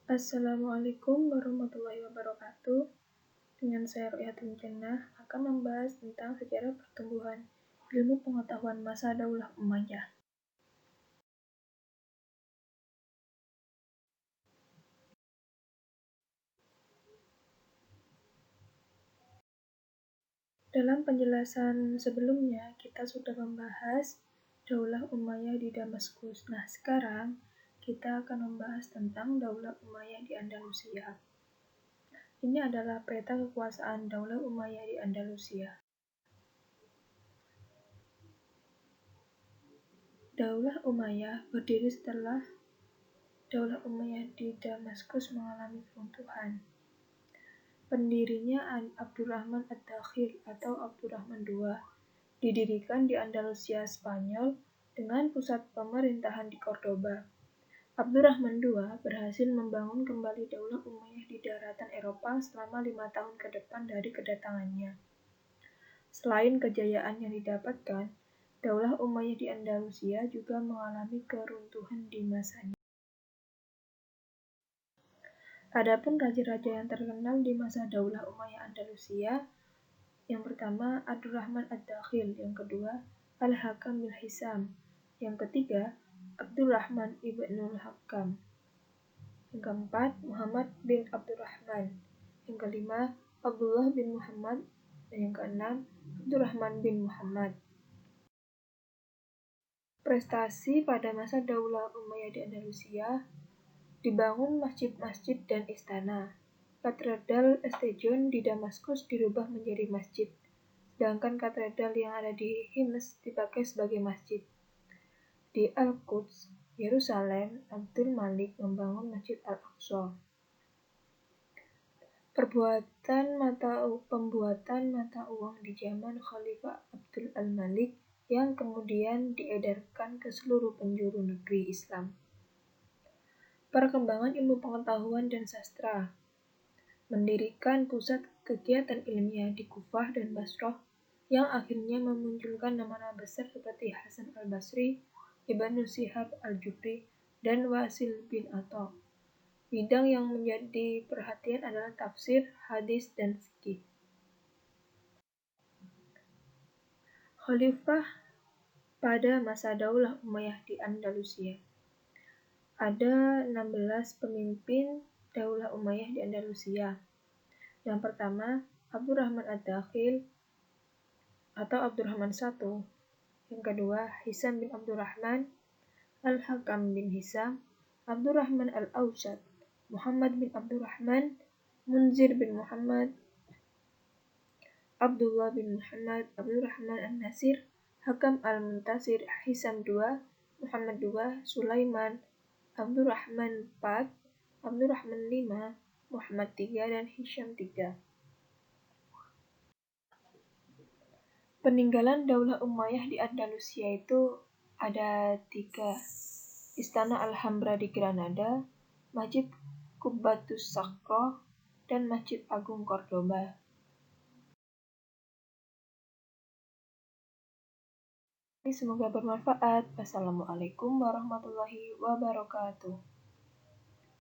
Assalamualaikum warahmatullahi wabarakatuh. Dengan saya Ru'yatul Jannah akan membahas tentang sejarah pertumbuhan ilmu pengetahuan masa Daulah Umayyah. Dalam penjelasan sebelumnya, kita sudah membahas Daulah Umayyah di Damaskus. Nah, sekarang kita akan membahas tentang Daulah Umayyah di Andalusia. Ini adalah peta kekuasaan Daulah Umayyah di Andalusia. Daulah Umayyah berdiri setelah Daulah Umayyah di Damaskus mengalami keruntuhan. Pendirinya Abdurrahman ad-Dakhil atau Abdurrahman II didirikan di Andalusia, Spanyol dengan pusat pemerintahan di Cordoba. Abdurrahman II berhasil membangun kembali Daulah Umayyah di daratan Eropa selama 5 tahun ke depan dari kedatangannya. Selain kejayaan yang didapatkan, Daulah Umayyah di Andalusia juga mengalami keruntuhan di masanya. Adapun raja-raja yang terkenal di masa Daulah Umayyah Andalusia, yang pertama Abdurrahman ad-Dakhil, yang kedua Al-Hakam bin Hisam, yang ketiga Abdurrahman ibnul Hakam, yang keempat Muhammad bin Abdurrahman, yang kelima Abdullah bin Muhammad, dan yang keenam Abdurrahman bin Muhammad. Prestasi pada masa Daulah Umayyah di Andalusia: dibangun masjid-masjid dan istana. Katedral Estejon di Damaskus dirubah menjadi masjid, sedangkan katedral yang ada di Hims dipakai sebagai masjid. Di Al-Quds, Yerusalem, Abdul Malik membangun Masjid Al-Aqsa. Pembuatan mata uang di zaman Khalifah Abdul Al-Malik yang kemudian diedarkan ke seluruh penjuru negeri Islam. Perkembangan ilmu pengetahuan dan sastra: mendirikan pusat kegiatan ilmiah di Kufah dan Basrah yang akhirnya memunculkan nama-nama besar seperti Hasan al-Basri, Ibnu Syihab al-Zuhri, dan Wasil bin Atha. Bidang yang menjadi perhatian adalah tafsir, hadis, dan fikih. Khalifah pada masa Daulah Umayyah di Andalusia. Ada 16 pemimpin Daulah Umayyah di Andalusia. Yang pertama, Abdurrahman ad-Dakhil atau Abdurrahman I. Yang kedua, Hisam bin Abdurrahman, Al-Hakam bin Hisam, Abdurrahman al-Awsat, Muhammad bin Abdurrahman, Munzir bin Muhammad, Abdullah bin Muhammad, Abdurrahman an-Nasir, Hakam al-Muntasir, Hisam II, Muhammad II, Sulaiman, Abdurrahman IV, Abdurrahman V, Muhammad III, dan Hisham III. Peninggalan Daulah Umayyah di Andalusia itu ada 3: Istana Alhambra di Granada, Masjid Qubbatus Sakhrah, dan Masjid Agung Cordoba. Semoga bermanfaat. Wassalamualaikum warahmatullahi wabarakatuh.